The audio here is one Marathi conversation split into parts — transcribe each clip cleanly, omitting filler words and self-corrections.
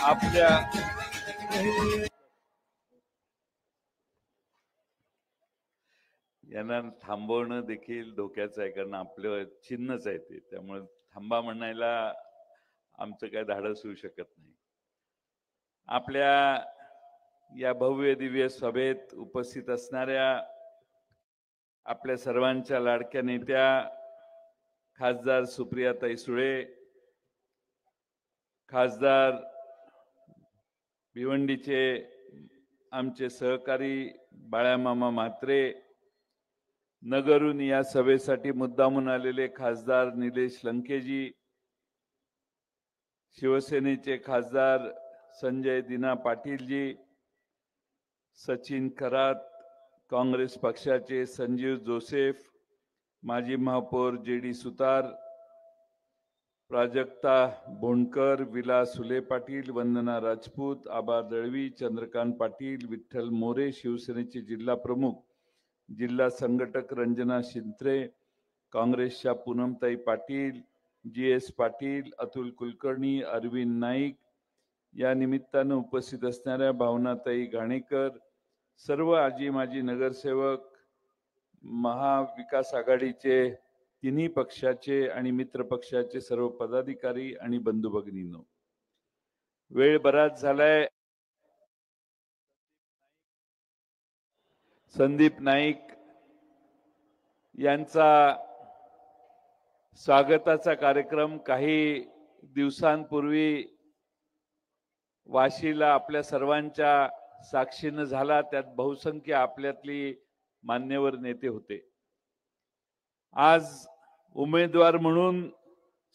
आपल्या यांना थांबवणं देखील धोक्याचं आहे, कारण आपलं चिन्हच आहे ते. त्यामुळे थांबा म्हणायला आमचं काय धाडस होऊ शकत नाही. आपल्या या भव्य दिव्य सभेत उपस्थित असणाऱ्या आपल्या सर्वांच्या लाडक्या नेत्या खासदार सुप्रियाताई सुळे, खासदार भिवंडीचे आमचे सहकारी बाळामामा म्हात्रे, नगरहून या सभेसाठी मुद्दामून आलेले खासदार निलेश लंकेजी, शिवसेनेचे खासदार संजय दिना पाटीलजी, सचिन खरात, काँग्रेस पक्षाचे संजीव जोसेफ, माजी महापौर JD सुतार, प्राजक्ता बोंडकर, विलास सुले पाटील, वंदना राजपूत, आबा दळवी, चंद्रकांत पाटील, विठ्ठल मोरे, शिवसेनेचे जिल्हा प्रमुख जिल्हा संघटक रंजना शिंत्रे, काँग्रेसच्या पूनमताई पाटील, GS पाटील, अतुल कुलकर्णी, अरविंद नाईक, या निमित्तानं उपस्थित असणाऱ्या भावनाताई घाणेकर, सर्व आजी माजी नगरसेवक, महाविकास आघाडीचे तिन्ही पक्षाचे आणि मित्र पक्षाचे सर्व पदाधिकारी आणि बंधू भगिनींनो, वेळ बराच झालाय. संदीप नाईक यांचा स्वागताचा कार्यक्रम काही दिवसांपूर्वी वाशीला आपल्या सर्वांच्या साक्षीनं झाला. त्यात बहुसंख्य आपल्यातली मान्यवर नेते होते. आज उमेदवार म्हणून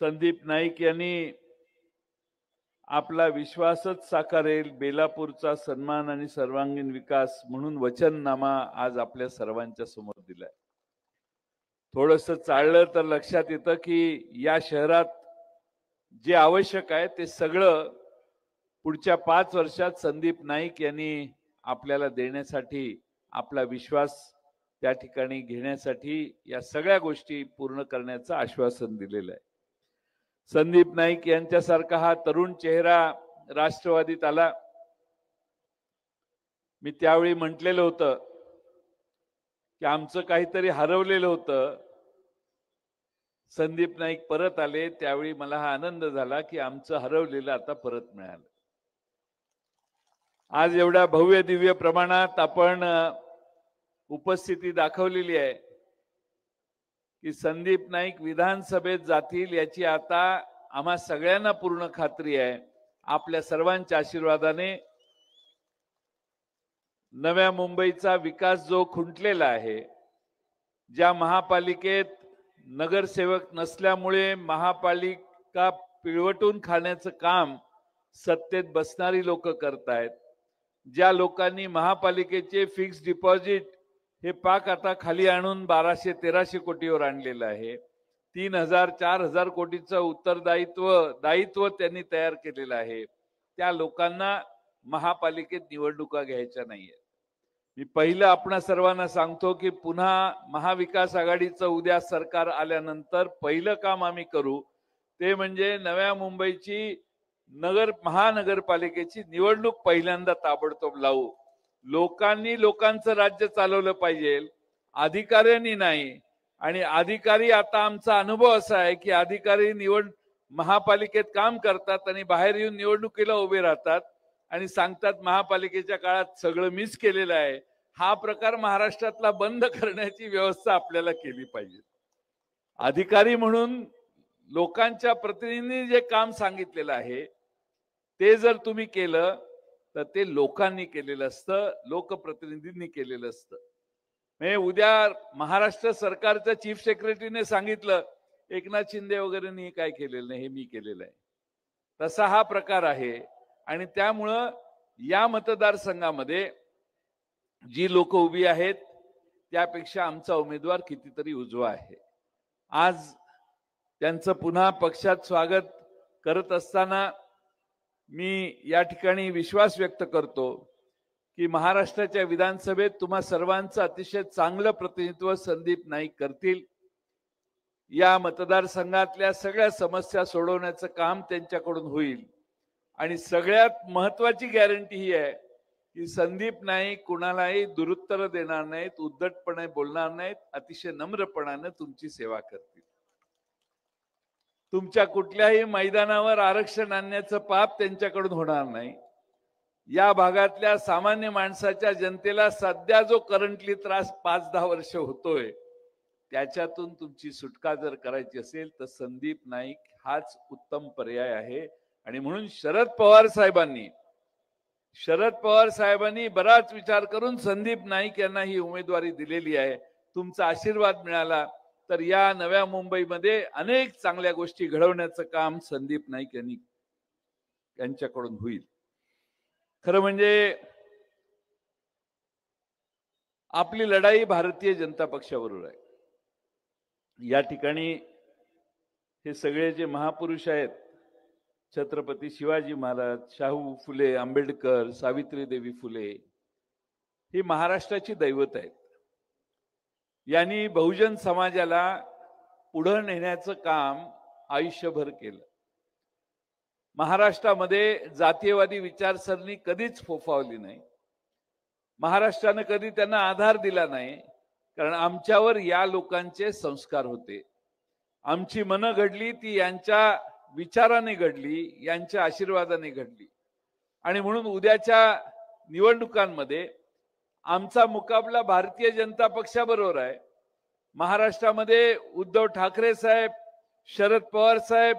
संदीप नाईक यांनी आपला विश्वासच साकारेल, बेलापूरचा सन्मान आणि सर्वांगीण विकास म्हणून वचननामा आज आपल्या सर्वांच्या समोर दिलाय. थोडंसं चाललं तर लक्षात येतं की या शहरात जे आवश्यक आहे ते सगळं पुढच्या 5 वर्षात संदीप नाईक यांनी आपल्याला देण्यासाठी, आपला विश्वास त्या ठिकाणी घेण्यासाठी या सगळ्या गोष्टी पूर्ण करण्याचं आश्वासन दिलेलं आहे. संदीप नाईक यांच्यासारखा हा तरुण चेहरा राष्ट्रवादीत आला. मी त्यावेळी म्हटलेलं होतं की आमचं काहीतरी हरवलेलं होतं, संदीप नाईक परत आले. त्यावेळी मला हा आनंद झाला की आमचं हरवलेलं आता परत मिळालं. आज एवढ्या भव्य दिव्य प्रमाणात आपण उपस्थिती दाखवलेली आहे की संदीप नाईक विधानसभेत जातील याची आता आम्हा सगळ्यांना पूर्ण खात्री आहे. आपल्या सर्वांच्या आशीर्वादाने नव्या मुंबईचा विकास जो खुंटलेला आहे, ज्या महापालिकेत नगरसेवक नसल्यामुळे महापालिका पिळवटून खाण्याचं काम सत्तेत बसणारी लोक करतायत, ज्या लोकांनी महापालिकेचे फिक्स डिपॉझिट हे पाक आता खाली आणून 1200-1300 कोटीवर आणलेलं आहे, 3000-4000 कोटीचं उत्तरदायित्व त्यांनी तयार केलेलं आहे, त्या लोकांना महापालिकेत निवडणुका घ्यायच्या नाहीये. मी पहिलं आपणा सर्वांना सांगतो की पुन्हा महाविकास आघाडीचं उद्या सरकार आल्यानंतर पहिलं काम आम्ही करू ते म्हणजे नव्या मुंबईची महानगरपालिकेची निवडणूक पहिल्यांदा ताबडतोब लावू. लोकांनी लोकांचं राज्य चालवलं पाहिजे, अधिकाऱ्यांनी नाही. आणि अधिकारी आता आमचा अनुभव असा आहे की अधिकारी महापालिकेत काम करतात आणि बाहेर येऊन निवडणुकीला उभे राहतात आणि सांगतात महापालिकेच्या काळात सगळं मिस केलेलं आहे. हा प्रकार महाराष्ट्रातला बंद करण्याची व्यवस्था आपल्याला केली पाहिजे. अधिकारी म्हणून लोकांच्या प्रतिनिधींनी जे काम सांगितलेलं आहे ते जर तुम्ही केलं तर ते लोकांनी केलेलं असतं, लोकप्रतिनिधींनी केलेलं असतं. म्हणजे उद्या महाराष्ट्र सरकारच्या चीफ सेक्रेटरीने सांगितलं एकनाथ शिंदे वगैरेंनी काय केलेलं नाही, हे मी केलेलं आहे, तसा हा प्रकार आहे. आणि त्यामुळं या मतदारसंघामध्ये जी लोक उभी आहेत त्यापेक्षा आमचा उमेदवार कितीतरी उजवा आहे. आज त्यांचं पुन्हा पक्षात स्वागत करत असताना मी या ठिकाणी विश्वास व्यक्त करतो की महाराष्ट्राच्या विधानसभेत तुम्हा सर्वांचं अतिशय चांगलं प्रतिनिधित्व संदीप नाईक करतील. या मतदारसंघातल्या सगळ्या समस्या सोडवण्याचं काम त्यांच्याकडून होईल आणि सगळ्यात महत्वाची गॅरंटी ही आहे की संदीप नाईक कुणालाही दुरुत्तर देणार नाहीत, उद्धटपणे बोलणार नाहीत, अतिशय नम्रपणाने तुमची सेवा करतील. तुमच्या कुठल्याही मैदानावर आरक्षण आणण्याचं पाप त्यांच्याकडून होणार नाही. या भागातल्या सामान्य माणसाच्या जनतेला सध्या जो करंटली त्रास 5-10 वर्ष होतोय त्याच्यातून तुमची सुटका जर करायची असेल तर संदीप नाईक हाच उत्तम पर्याय आहे. आणि म्हणून शरद पवार साहेबांनी बराच विचार करून संदीप नाईक यांना ही उमेदवारी दिलेली आहे. तुमचा आशीर्वाद मिळाला तर या नव्या मुंबईमध्ये अनेक चांगल्या गोष्टी घडवण्याचं काम संदीप नाईक यांच्याकडून होईल. खरं म्हणजे आपली लढाई भारतीय जनता पक्षाबरोबर आहे. या ठिकाणी हे सगळे जे महापुरुष आहेत, छत्रपती शिवाजी महाराज, शाहू फुले, आंबेडकर, सावित्रीदेवी फुले, ही महाराष्ट्राची दैवत आहेत. यांनी बहुजन समाजाला पुढे नेण्याचं काम आयुष्यभर केलं. महाराष्ट्रामध्ये जातीयवादी विचारसरणी कधीच फोफावली नाही. महाराष्ट्राने कधी त्यांना आधार दिला नाही, कारण आमच्यावर या लोकांचे संस्कार होते. आमची मनं घडली ती यांच्या विचाराने घडली, यांच्या आशीर्वादाने घडली. आणि म्हणून उद्याच्या निवडणुकांमध्ये आमचा मुकाबला भारतीय जनता पक्षाबरोबर आहे. महाराष्ट्रामध्ये उद्धव ठाकरे साहेब, शरद पवार साहेब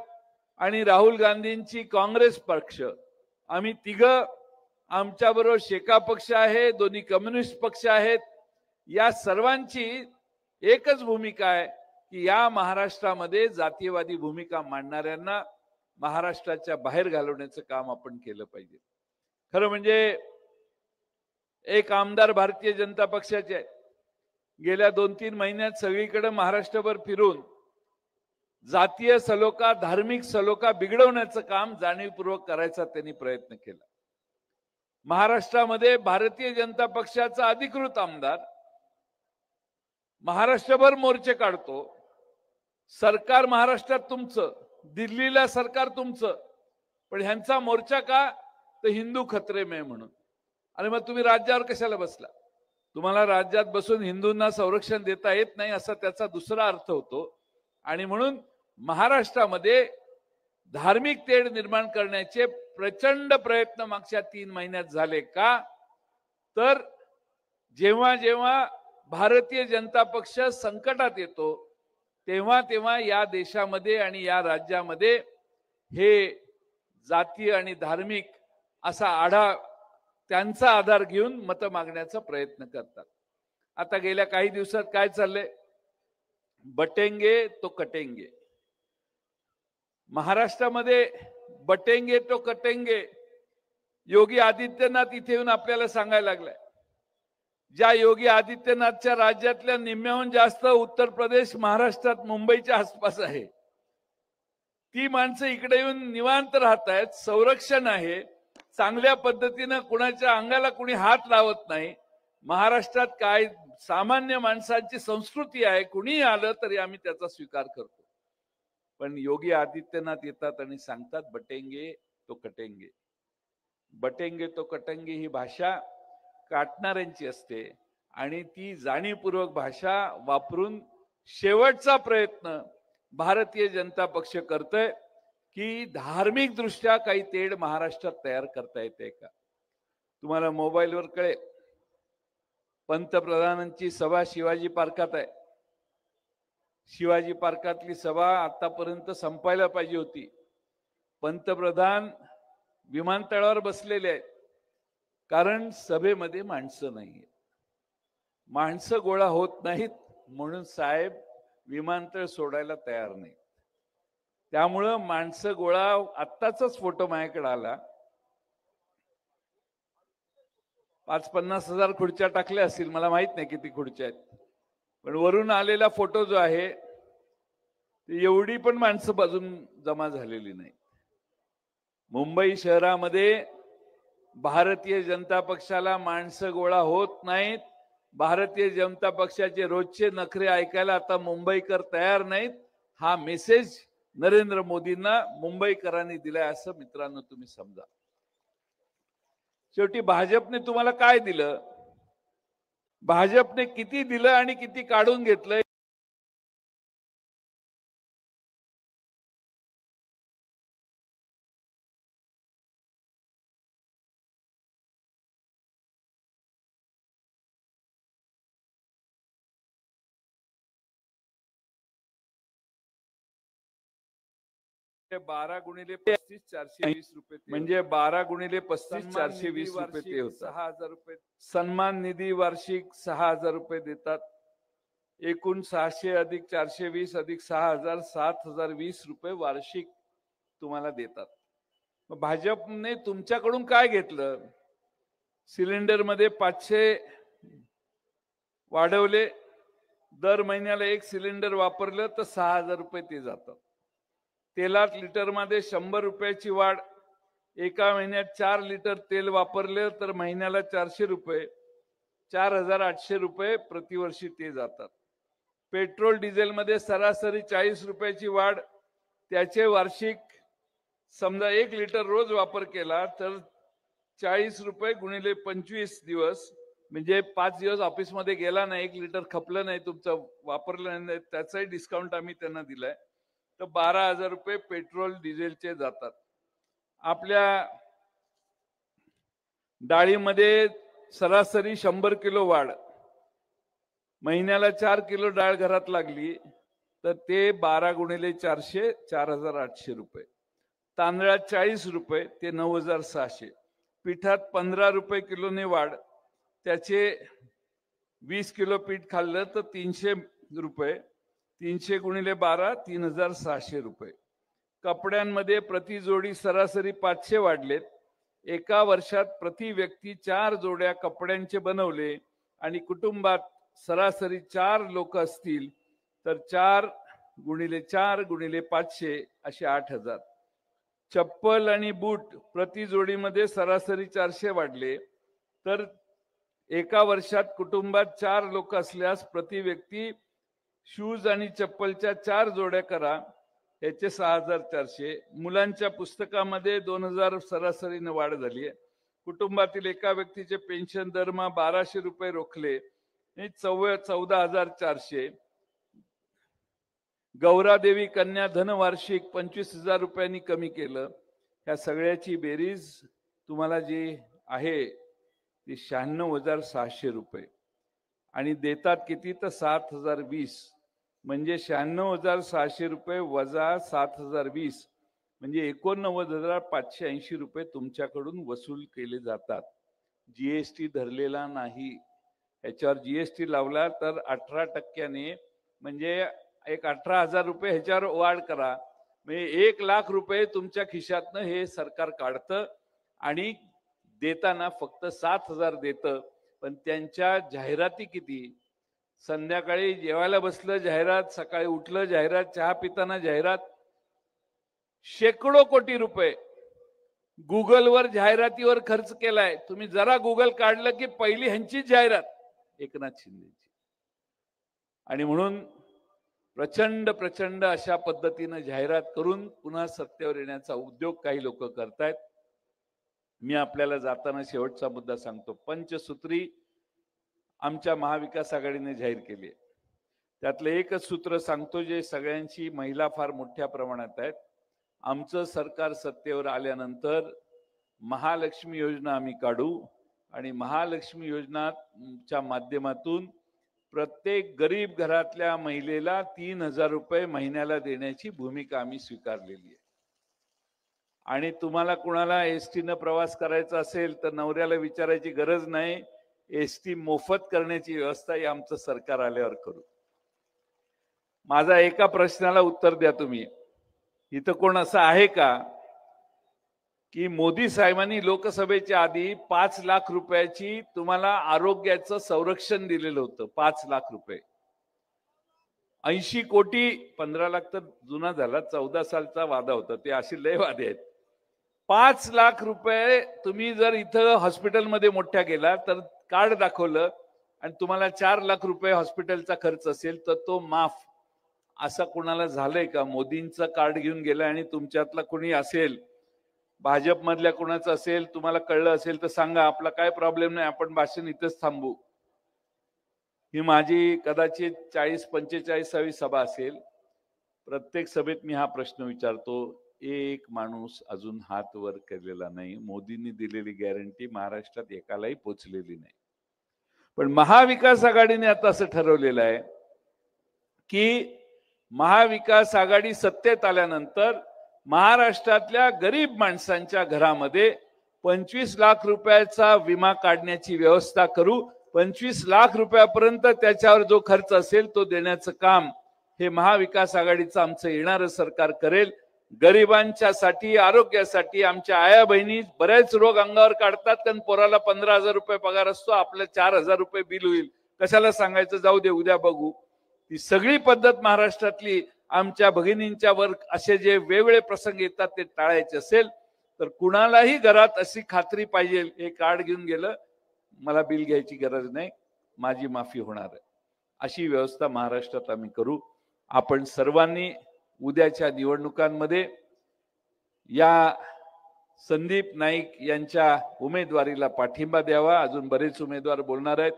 आणि राहुल गांधींची काँग्रेस पक्ष, आम्ही तिघं, आमच्याबरोबर शेका पक्ष आहे, दोन्ही कम्युनिस्ट पक्ष आहेत. या सर्वांची एकच भूमिका आहे की या महाराष्ट्रामध्ये जातीयवादी भूमिका मांडणाऱ्यांना महाराष्ट्राच्या बाहेर घालवण्याचं काम आपण केलं पाहिजे. खरं म्हणजे एक आमदार भारतीय जनता पक्षाचे आहे. गेल्या 2-3 महिन्यात सगळीकडे महाराष्ट्रभर फिरून जातीय सलोखा, धार्मिक सलोखा बिघडवण्याचं काम जाणीवपूर्वक करायचा त्यांनी प्रयत्न केला. महाराष्ट्रामध्ये भारतीय जनता पक्षाचा अधिकृत आमदार महाराष्ट्रभर मोर्चे काढतो. सरकार महाराष्ट्रात तुमचं, दिल्लीला सरकार तुमचं, पण ह्यांचा मोर्चा का? तर हिंदू खतरे में म्हणून. आणि मग तुम्ही राज्यावर कशाला बसला? तुम्हाला राज्यात बसून हिंदूंना संरक्षण देता येत नाही असा त्याचा दुसरा अर्थ होतो. आणि म्हणून महाराष्ट्रामध्ये धार्मिक तेढ निर्माण करण्याचे प्रचंड प्रयत्न मागच्या 3 महिन्यात झाले. का? तर जेव्हा जेव्हा भारतीय जनता पक्ष संकटात येतो तेव्हा तेव्हा या देशामध्ये आणि या राज्यामध्ये हे जातीय आणि धार्मिक असा त्यांचा आधार घेऊन मतं मागण्याचा प्रयत्न करतात. आता गेल्या काही दिवसात काय चाललंय? बटेंगे तो कटेंगे. महाराष्ट्रामध्ये बटेंगे तो कटेंगे योगी आदित्यनाथ इथे येऊन आपल्याला सांगायला लागलाय. ज्या योगी आदित्यनाथच्या राज्यातल्या निम्म्याहून जास्त उत्तर प्रदेश, महाराष्ट्रात, मुंबईच्या आसपास आहे, ती माणसं इकडे येऊन निवांत राहत आहेत. संरक्षण आहे, चांगल्या पद्धतीनं कुणाच्या अंगाला कुणी हात लावत नाही. महाराष्ट्रात काय सामान्य माणसांची संस्कृती आहे, कुणी आलं तरी आम्ही त्याचा स्वीकार करतो. पण योगी आदित्यनाथ येतात आणि सांगतात बटेंगे तो कटेंगे. बटेंगे तो कटेंगे ही भाषा काटणाऱ्यांची असते आणि ती जाणीवपूर्वक भाषा वापरून शेवटचा प्रयत्न भारतीय जनता पक्ष करतोय की धार्मिक दृष्ट्या काही तेढ महाराष्ट्रात तयार करता येते का? तुम्हाला मोबाईलवर कळेल, पंतप्रधानांची सभा शिवाजी पार्कात आहे. शिवाजी पार्कातली सभा आतापर्यंत संपायला पाहिजे होती. पंतप्रधान विमानतळावर बसलेले आहेत, कारण सभेमध्ये माणसं नाहीत. माणसं गोळा होत नाहीत म्हणून साहेब विमानतळ सोडायला तयार नाहीत. त्यामुळं माणसं गोळा, आत्ताचाच फोटो माझ्याकडे आला, 5-50 हजार खुर्च्या टाकल्या असतील, मला माहित नाही किती खुर्च्या आहेत, पण वरून आलेला फोटो जो आहे एवढी पण माणसं बाजून जमा झालेली नाही. मुंबई शहरामध्ये भारतीय जनता पक्षाला माणसं गोळा होत नाहीत. भारतीय जनता पक्षाचे रोजचे नखरे ऐकायला आता मुंबईकर तयार नाहीत. हा मेसेज नरेंद्र मोदींना मुंबईकरांनी दिलाय असं मित्रांनो तुम्ही समजा. शेवटी भाजपने तुम्हाला काय दिलं, भाजपने किती दिलं आणि किती काढून घेतलंय ते 12 गुणिले 35 420 रुपये, म्हणजे 12 गुणिले 35 420 रुपये ते होतं. 6000 रुपये सन्मान निधी वार्षिक 6000 रुपये देतात. एकूण 600 अधिक 420 अधिक 6000 7020 रुपये वार्षिक तुम्हाला देतात. भाजपने तुमच्याकडून काय घेतलं, सिलेंडर मध्ये 500 वाढवले, दर महिन्याला एक सिलेंडर वापरलं तर 6000 रुपये ते जातात. तेलात लिटर मध्ये 100 रुपयाची वाढ, एका महिन्यात 4 लिटर तेल वापरले तर महिन्याला 400 रुपये, 4800 रुपये प्रतिवर्षी ते जातात. पेट्रोल डिझेल मध्ये सरासरी 40 रुपयाची वाढ, त्याचे वार्षिक समजा 1 लिटर रोज वापर केला तर 40 रुपये गुणिले 25 दिवस, म्हणजे 5 दिवस ऑफिसमध्ये गेला नाही, 1 लिटर खपलं नाही, तुमचं वापरलं नाही, त्याचाही डिस्काउंट आम्ही त्यांना दिलाय. तर 12,000 रुपये पेट्रोल डिझेलचे जातात. आपल्या डाळीमध्ये सरासरी 100 किलो वाढ, महिन्याला 4 किलो डाळ घरात लागली तर ते 12 गुणिले 400 4800 रुपये. तांदळात 40 रुपये ते 9600. पिठात 15 रुपये किलोने वाढ, त्याचे 20 किलो पीठ खाल्लं तर 300 रुपये, 300 गुणिले 12 3600 रुपये. कपड्यांमध्ये प्रति जोडी सरासरी 500 वाढलेत. एका वर्षात प्रति व्यक्ती 4 जोड्या कपड्यांचे बनवले आणि कुटुंबात सरासरी 4 लोक असतील तर 4 गुणिले 4 गुणिले 500 असे 8000. चप्पल आणि बूट प्रति जोडीमध्ये सरासरी 400 वाढले, तर एका वर्षात कुटुंबात 4 लोक असल्यास प्रति व्यक्ती शूज आणि चप्पलच्या 4 जोड्या करा, याचे 6400. मुलांच्या पुस्तकामध्ये 2000 सरासरीने वाढ झाली आहे. कुटुंबातील एका व्यक्तीचे पेन्शन दरमहा 1200 रुपये रोखले, 14400. गौरादेवी कन्या धन वार्षिक 25000 रुपयांनी कमी केलं. या सगळ्याची बेरीज तुम्हाला जी आहे ती 96600 रुपये आणि देतात किती तर 7020, म्हणजे 96600 रुपये वजा 7020 म्हणजे 89580 रुपये तुमच्याकडून वसूल केले जातात. जीएसटी धरलेला नाही. ह्याच्यावर जीएसटी लावला तर 18% म्हणजे एक 18,000 रुपये ह्याच्यावर वाढ करा, म्हणजे 1 लाख रुपये तुमच्या खिशातनं हे सरकार काढतं आणि देताना फक्त 7000 देतं. पण त्यांच्या जाहिराती किती, संध्याकाळी जेवायला बसलं जाहिरात, सकाळी उठलं जाहिरात, चहा पिताना जाहिरात, शेकडो कोटी रुपये गुगलवर जाहिरातीवर खर्च केलाय. तुम्ही जरा गुगल काढलं की पहिली ह्यांची जाहिरात एकनाथ शिंदेची. आणि म्हणून प्रचंड अशा पद्धतीने जाहिरात करून पुन्हा सत्तेवर येण्याचा उद्योग काही लोक करतायत. मी आपल्याला जाताना शेवटचा मुद्दा सांगतो. पंचसूत्री आमच्या महाविकास आघाडीने जाहीर केली आहे. त्यातलं एकच सूत्र सांगतो जे सगळ्यांची महिला फार मोठ्या प्रमाणात आहेत. आमचं सरकार सत्तेवर आल्यानंतर महालक्ष्मी योजना आम्ही काढू आणि महालक्ष्मी योजनाच्या माध्यमातून प्रत्येक गरीब घरातल्या महिलेला 3000 रुपये महिन्याला देण्याची भूमिका आम्ही स्वीकारलेली आहे. आणि तुम्हाला कुणाला एसटीनं प्रवास करायचा असेल तर नवऱ्याला विचारायची गरज नाही, एसटी मोफत करण्याची व्यवस्था ही आमचं सरकार आल्यावर करू. माझा एका प्रश्नाला उत्तर द्या तुम्ही. इथं कोण असं आहे का की मोदी साहेबांनी लोकसभेच्या आधी 5 लाख रुपयाची तुम्हाला आरोग्याचं संरक्षण दिलेलं होतं. 5 लाख रुपये, 80 कोटी, 15 लाख तर जुना झाला, 14 सालचा वादा होता, ते असे लय वादे आहेत. 5 लाख रुपये तुम्ही जर इथं हॉस्पिटलमध्ये मोठ्या गेला तर कार्ड दाखवलं आणि तुम्हाला 4 लाख रुपये हॉस्पिटलचा खर्च असेल तर तो माफ. असं कुणाला झालंय का? मोदींचं कार्ड घेऊन गेलं आणि तुमच्यातला कोणी असेल, भाजपमधल्या कुणाचं असेल, तुम्हाला कळलं असेल तर सांगा, आपला काय प्रॉब्लेम नाही, आपण भाषण इथंच थांबू. ही माझी कदाचित 40-45वी सभा असेल. प्रत्येक सभेत मी हा प्रश्न विचारतो, एक माणूस अजून हात वर केलेला नाही. मोदींनी दिलेली गॅरंटी महाराष्ट्रात एकालाही पोचलेली नाही. पण महाविकास आघाडीने आता असं ठरवलेलं आहे की महाविकास आघाडी सत्तेत आल्यानंतर महाराष्ट्रातल्या गरीब माणसांच्या घरामध्ये 25 लाख रुपयाचा विमा काढण्याची व्यवस्था करू. 25 लाख रुपयापर्यंत त्याच्यावर जो खर्च असेल तो देण्याचं काम हे महाविकास आघाडीचं आमचं येणारं सरकार करेल. गरिबांच्यासाठी, आरोग्यासाठी. आमच्या आया बहिणी बरेच रोग अंगावर काढतात, कारण पोराला 15,000 रुपये पगार असतो, आपलं 4,000 रुपये बिल होईल. कशाला सांगायचं, जाऊ दे उद्या बघू. ती सगळी पद्धत महाराष्ट्रातली आमच्या भगिनींच्या वर असे जे वेगवेगळे प्रसंग येतात ते टाळायचे असेल तर कुणालाही घरात अशी खात्री पाहिजे, हे कार्ड घेऊन गेलं, मला बिल घ्यायची गरज नाही, माझी माफी होणार आहे. अशी व्यवस्था महाराष्ट्रात आम्ही करू. आपण सर्वांनी उद्याच्या निवडणुकांमध्ये या संदीप नाईक यांच्या उमेदवारीला पाठिंबा द्यावा. अजून बरेच उमेदवार बोलणार आहेत.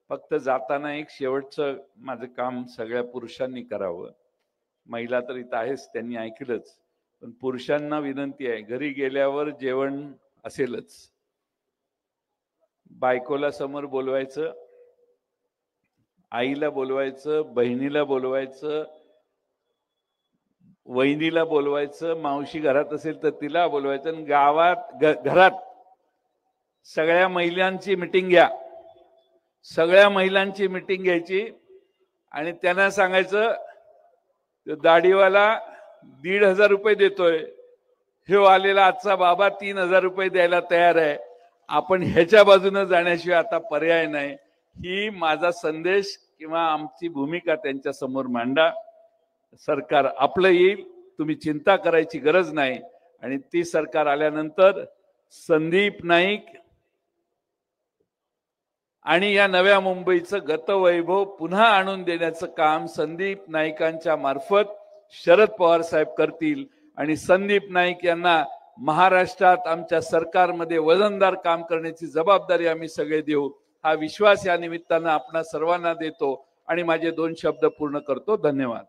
फक्त जाताना एक शेवटचं माझं काम सगळ्या पुरुषांनी करावं. महिला तर इथं आहेच, त्यांनी ऐकलंच, पण पुरुषांना विनंती आहे, घरी गेल्यावर जेवण असेलच, बायकोला समोर बोलवायचं, आईला बोलवायचं, बहिणीला बोलवायचं, वहिनीला बोलवायचं, मावशी घरात असेल तर तिला बोलवायचं, आणि गावात घरात सगळ्या महिलांची मिटिंग घ्या. सगळ्या महिलांची मिटिंग घ्यायची आणि त्यांना सांगायचं, दाढीवाला 1,500 रुपये देतोय, हे आलेला आजचा बाबा 3,000 रुपये द्यायला तयार आहे. आपण ह्याच्या बाजूने जाण्याशिवाय आता पर्याय नाही. ही माझा संदेश किंवा आमची भूमिका त्यांच्या समोर मांडा. सरकार आपलं येईल, तुम्ही चिंता करायची गरज नाही. आणि ती सरकार आल्यानंतर संदीप नाईक आणि या नव्या मुंबईचं गतवैभव पुन्हा आणून देण्याचं काम संदीप नाईकांच्या मार्फत शरद पवार साहेब करतील. आणि संदीप नाईक यांना महाराष्ट्रात आमच्या सरकारमध्ये वजनदार काम करण्याची जबाबदारी आम्ही सगळे देऊ, हा विश्वास या निमित्तानं आपणा सर्वांना देतो आणि माझे 2 शब्द पूर्ण करतो. धन्यवाद.